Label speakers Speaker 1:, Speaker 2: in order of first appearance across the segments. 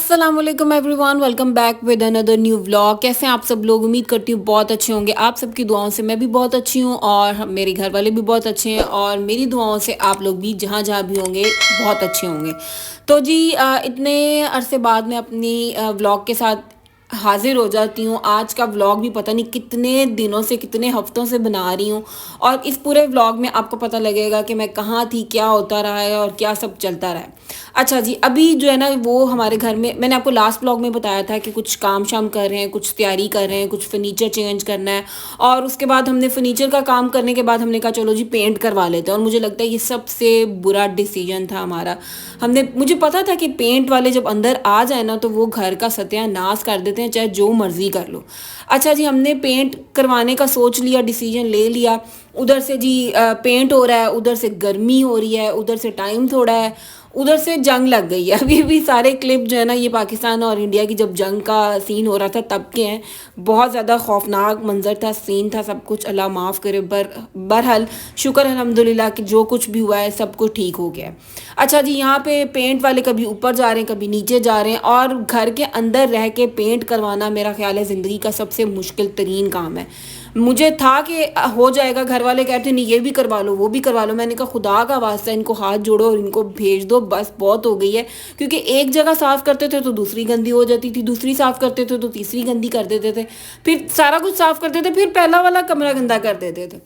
Speaker 1: अस्सलाम वालेकुम everyone, welcome back with another new vlog. कैसे हैं आप सब लोग? उम्मीद करती हूँ बहुत अच्छे होंगे। आप सबकी दुआओं से मैं भी बहुत अच्छी हूँ और मेरे घर वाले भी बहुत अच्छे हैं और मेरी दुआओं से आप लोग भी जहाँ जहाँ भी होंगे बहुत अच्छे होंगे। तो जी इतने अरसे बाद मैं अपनी व्लॉग के साथ हाजिर हो जाती हूँ। आज का व्लॉग भी पता नहीं कितने दिनों से, कितने हफ्तों से बना रही हूँ और इस पूरे व्लॉग में आपको पता लगेगा कि मैं कहाँ थी, क्या होता रहा है और क्या सब चलता रहा है। अच्छा जी, अभी जो है ना वो हमारे घर में मैंने आपको लास्ट व्लॉग में बताया था कि कुछ काम शाम कर रहे हैं, कुछ तैयारी कर रहे हैं, कुछ फर्नीचर चेंज करना है और उसके बाद हमने फर्नीचर का काम करने के बाद हमने कहा चलो जी पेंट करवा लेते हैं। और मुझे लगता है ये सबसे बुरा डिसीजन था हमारा। मुझे पता था कि पेंट वाले जब अंदर आ जाए ना तो वो घर का सत्यानाश कर देते हैं, चाहे जो मर्जी कर लो। अच्छा जी, हमने पेंट करवाने का सोच लिया, डिसीजन ले लिया। उधर से जी पेंट हो रहा है, उधर से गर्मी हो रही है, उधर से टाइम थोड़ा है, उधर से जंग लग गई है। अभी भी सारे क्लिप जो है ना ये पाकिस्तान और इंडिया की जब जंग का सीन हो रहा था तब के हैं। बहुत ज़्यादा खौफनाक मंजर था, सीन था, सब कुछ अल्लाह माफ़ करे। बहरहाल शुक्र अल्हम्दुलिल्लाह कि जो कुछ भी हुआ है सब कुछ ठीक हो गया है। अच्छा जी, यहाँ पे पेंट वाले कभी ऊपर जा रहे हैं, कभी नीचे जा रहे हैं और घर के अंदर रह के पेंट करवाना मेरा ख्याल है ज़िंदगी का सबसे मुश्किल तरीन काम है। मुझे था कि हो जाएगा, घर वाले कहते नहीं ये भी करवा लो, वो भी करवा लो। मैंने कहा खुदा का वास्ता इनको हाथ जोड़ो और इनको भेज दो, बस बहुत हो गई है। क्योंकि एक जगह साफ़ करते थे तो दूसरी गंदी हो जाती थी, दूसरी साफ़ करते थे तो तीसरी गंदी कर देते थे, फिर सारा कुछ साफ़ करते थे, फिर पहला वाला कमरा गंदा कर देते थे।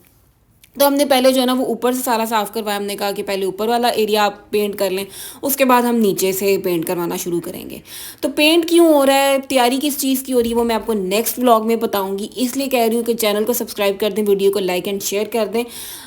Speaker 1: तो हमने पहले जो है ना वो ऊपर से सारा साफ़ करवाया। हमने कहा कि पहले ऊपर वाला एरिया आप पेंट कर लें, उसके बाद हम नीचे से पेंट करवाना शुरू करेंगे। तो पेंट क्यों हो रहा है, तैयारी किस चीज़ की हो रही है, वो मैं आपको नेक्स्ट व्लॉग में बताऊंगी। इसलिए कह रही हूँ कि चैनल को सब्सक्राइब कर दें, वीडियो को लाइक एंड शेयर कर दें।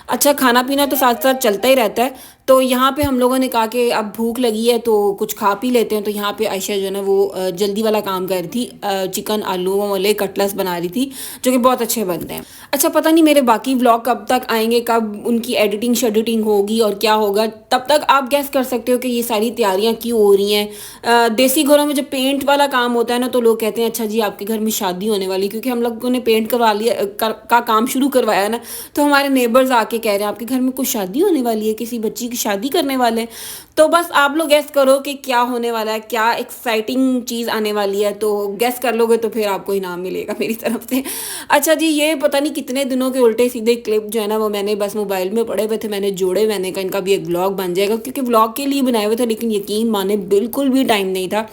Speaker 1: अच्छा, खाना पीना तो साथ साथ चलता ही रहता है। तो यहाँ पे हम लोगों ने कहा कि अब भूख लगी है तो कुछ खा पी लेते हैं। तो यहाँ पे आयशा जो है ना वो जल्दी वाला काम कर रही थी, चिकन आलू वाले कटलेट्स बना रही थी जो कि बहुत अच्छे बनते हैं। अच्छा, पता नहीं मेरे बाकी व्लॉग कब तक आएंगे, कब उनकी एडिटिंग शेडिटिंग होगी और क्या होगा। तब तक आप गैस कर सकते हो कि ये सारी तैयारियां क्यों हो रही हैं। देसी घरों में जब पेंट वाला काम होता है ना तो लोग कहते हैं अच्छा जी आपके घर में शादी होने वाली, क्योंकि हम लोगों ने पेंट करवा लिया का काम शुरू करवाया ना। तो हमारे नेबर्स आके कह रहे हैं आपके घर में कुछ शादी होने वाली है, किसी बच्ची की शादी करने वाले हैं। तो बस आप लोग गैस करो कि क्या होने वाला है, क्या एक्साइटिंग चीज़ आने वाली है। तो गैस कर लोगे तो फिर आपको इनाम मिलेगा मेरी तरफ से। अच्छा जी, ये पता नहीं कितने दिनों के उल्टे सीधे क्लिप जो है ना वो मैंने बस मोबाइल में पड़े हुए थे, मैंने जोड़े, मैंने कहा इनका भी एक व्लॉग बन जाएगा, क्योंकि व्लॉग के लिए बनाए हुए थे लेकिन यकीन माने बिल्कुल भी टाइम नहीं था।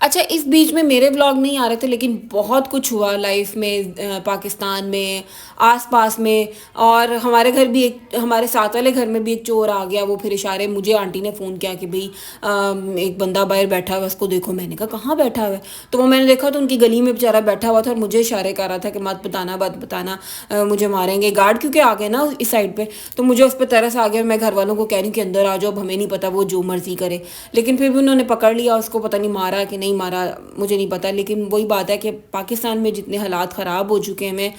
Speaker 1: अच्छा, इस बीच में मेरे व्लॉग नहीं आ रहे थे लेकिन बहुत कुछ हुआ लाइफ में, पाकिस्तान में, आसपास में। और हमारे घर भी एक, हमारे साथ वाले घर में भी एक चोर आ गया। वो फिर इशारे, मुझे आंटी ने फ़ोन किया कि भाई एक बंदा बाहर बैठा हुआ है, उसको देखो। मैंने कहा कहाँ बैठा हुआ है? तो वो मैंने देखा तो उनकी गली में बेचारा बैठा हुआ था और मुझे इशारे कर रहा था कि मत बताना, मत बताना, मुझे मारेंगे। गार्ड क्योंकि आ गए ना इस साइड पे, तो मुझे उस पर तरस आ गया। मैं घर वालों को कह रही हूँ कि अंदर आ जाओ, अब हमें नहीं पता, वो जो मर्जी करे। लेकिन फिर भी उन्होंने पकड़ लिया उसको, पता नहीं मारा कि नहीं मारा मुझे नहीं पता। लेकिन वही बात है कि पाकिस्तान में जितने हालात ख़राब हो चुके हैं, मैं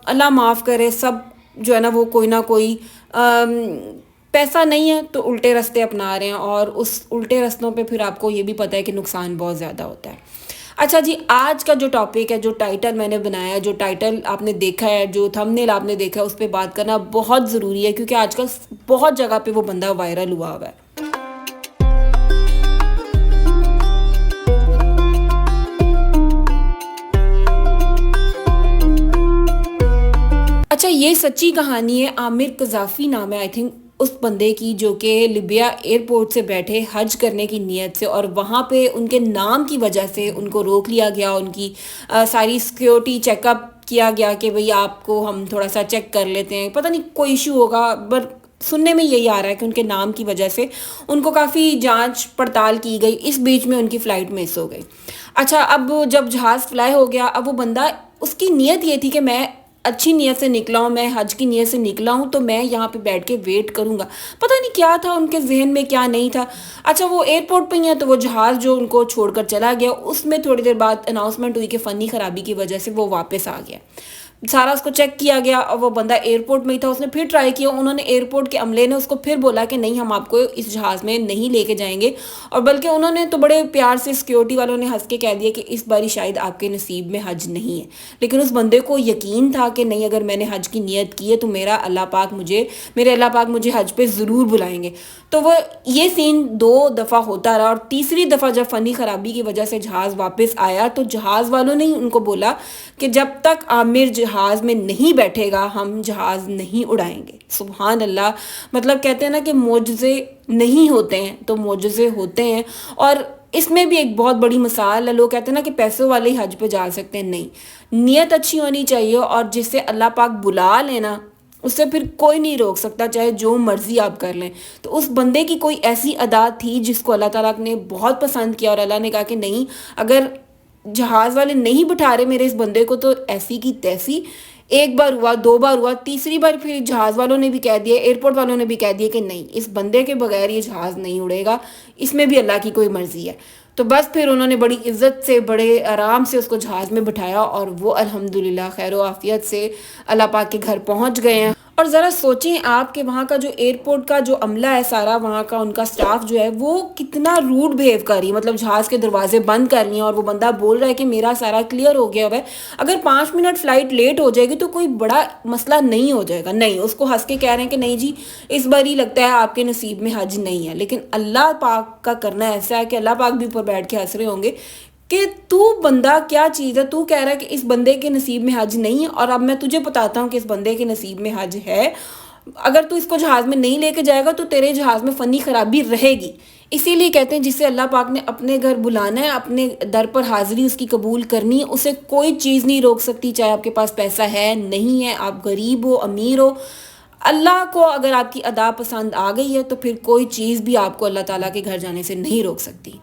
Speaker 1: अल्लाह माफ़ करे, सब जो है ना वो कोई ना कोई पैसा नहीं है तो उल्टे रास्ते अपना रहे हैं और उस उल्टे रास्तों पे फिर आपको ये भी पता है कि नुकसान बहुत ज़्यादा होता है। अच्छा जी, आज का जो टॉपिक है, जो टाइटल मैंने बनाया, जो टाइटल आपने देखा है, जो थंबनेल आपने देखा है, उस पर बात करना बहुत ज़रूरी है क्योंकि आजकल बहुत जगह पे वो बंदा वायरल हुआ हुआ है। अच्छा, ये सच्ची कहानी है। आमिर कज़ाफ़ी नाम है आई थिंक उस बंदे की, जो कि लिबिया एयरपोर्ट से बैठे हज करने की नीयत से, और वहाँ पे उनके नाम की वजह से उनको रोक लिया गया। उनकी सारी सिक्योरिटी चेकअप किया गया कि भाई आपको हम थोड़ा सा चेक कर लेते हैं, पता नहीं कोई इशू होगा। पर सुनने में यही आ रहा है कि उनके नाम की वजह से उनको काफ़ी जांच पड़ताल की गई। इस बीच में उनकी फ़्लाइट मिस हो गई। अच्छा, अब जब जहाज़ फ्लाई हो गया, अब वो बंदा, उसकी नीयत ये थी कि मैं अच्छी नीयत से निकला हूँ, मैं हज की नीयत से निकला हूँ, तो मैं यहाँ पे बैठ के वेट करूँगा। पता नहीं क्या था उनके जहन में, क्या नहीं था। अच्छा, वो एयरपोर्ट पे ही है तो वो जहाज़ जो उनको छोड़कर चला गया, उसमें थोड़ी देर बाद अनाउंसमेंट हुई कि फ़नी ख़राबी की वजह से वो वापस आ गया। सारा उसको चेक किया गया और वो बंदा एयरपोर्ट में ही था। उसने फिर ट्राई किया, उन्होंने एयरपोर्ट के अमले ने उसको फिर बोला कि नहीं, हम आपको इस जहाज़ में नहीं लेके जाएंगे। और बल्कि उन्होंने तो बड़े प्यार से सिक्योरिटी वालों ने हंस के कह दिया कि इस बारी शायद आपके नसीब में हज नहीं है। लेकिन उस बंदे को यकीन था कि नहीं, अगर मैंने हज की नीयत की है तो मेरे अल्लाह पाक मुझे हज पे ज़रूर बुलाएंगे। तो वो ये सीन 2 दफ़ा होता रहा, और तीसरी दफ़ा जब फ़नी ख़राबी की वजह से जहाज़ वापस आया तो जहाज़ वालों ने ही उनको बोला कि जब तक आमिर जहाज़ में नहीं बैठेगा हम जहाज़ नहीं उड़ाएंगे। सुभान अल्लाह। मतलब कहते हैं ना कि मोजज़े नहीं होते हैं तो मोजज़े होते हैं। और इसमें भी एक बहुत बड़ी मिसाल है। लोग कहते हैं ना कि पैसों वाले ही हज पे जा सकते हैं, नहीं, नीयत अच्छी होनी चाहिए, और जिससे अल्लाह पाक बुला लेना उससे फिर कोई नहीं रोक सकता, चाहे जो मर्जी आप कर लें। तो उस बंदे की कोई ऐसी अदा थी जिसको अल्लाह ताला ने बहुत पसंद किया, और अल्लाह ने कहा कि नहीं, अगर जहाज़ वाले नहीं बिठा रहे मेरे इस बंदे को तो ऐसी की तैसी। एक बार हुआ, 2 बार हुआ, तीसरी बार फिर जहाज़ वालों ने भी कह दिया, एयरपोर्ट वालों ने भी कह दिया कि नहीं, इस बंदे के बगैर ये जहाज़ नहीं उड़ेगा, इसमें भी अल्लाह की कोई मर्जी है। तो बस फिर उन्होंने बड़ी इज्जत से, बड़े आराम से उसको जहाज़ में बिठाया, और वो अल्हम्दुलिल्लाह खैर व आफियत से अल्लाह पाक के घर पहुंच गए हैं। और ज़रा सोचें आप कि वहाँ का जो एयरपोर्ट का जो अमला है सारा, वहाँ का उनका स्टाफ जो है वो कितना रूड बिहेव कर रही है। मतलब जहाज़ के दरवाजे बंद कर रही हैं और वो बंदा बोल रहा है कि मेरा सारा क्लियर हो गया है, अगर 5 मिनट फ़्लाइट लेट हो जाएगी तो कोई बड़ा मसला नहीं हो जाएगा। नहीं, उसको हंस के कह रहे हैं कि नहीं जी, इस बार ही लगता है आपके नसीब में हज नहीं है। लेकिन अल्लाह पाक का करना ऐसा है कि अल्लाह पाक भी ऊपर बैठ के हंस रहे होंगे कि तू बंदा क्या चीज़ है, तू कह रहा है कि इस बंदे के नसीब में हज नहीं है, और अब मैं तुझे बताता हूँ कि इस बंदे के नसीब में हज है। अगर तू इसको जहाज़ में नहीं लेके जाएगा तो तेरे जहाज़ में फ़नी खराबी रहेगी। इसीलिए कहते हैं जिसे अल्लाह पाक ने अपने घर बुलाना है, अपने दर पर हाज़िरी उसकी कबूल करनी है, उसे कोई चीज़ नहीं रोक सकती, चाहे आपके पास पैसा है, नहीं है, आप गरीब हो, अमीर हो। अल्लाह को अगर आपकी अदा पसंद आ गई है तो फिर कोई चीज़ भी आपको अल्लाह ताला के घर जाने से नहीं रोक सकती।